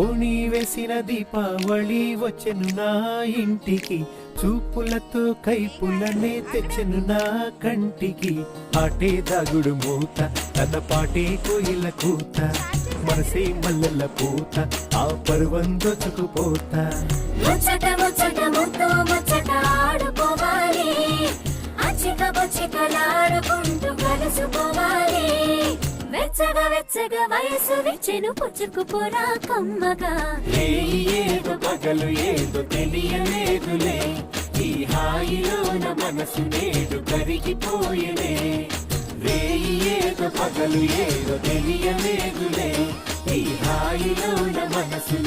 ఓణి వేసిన దీపావళి వచ్చెను నా ఇంటికి, చూపులతో కైపులనే తెచ్చెను నా కంటికి. ఆటే దాగుడు మూత, తన పాటే కోయిల కూత, మనసే మల్లెల పూత, ఆ పర్వం దొచ్చుకుపోతా. ముచ్చట ముచ్చట ముద్దు ముచ్చట ఆడుకోవాలి, అచ్చిక బొచ్చికలాడుకుంటూ కలుసుకోవాలి. వెచ్చగా వెచ్చగా వయసు విచ్చెను పుచ్చుకుపోరా కమ్మగా. ఏదో పగలు ఏదో తెలియలేదులే, ఈ హాయిలోన మనసు నేడు కరిగిపోయేనే. ఏదో పగలు ఏదో తెలియలేదులే, ఈ హాయిలోన మనసు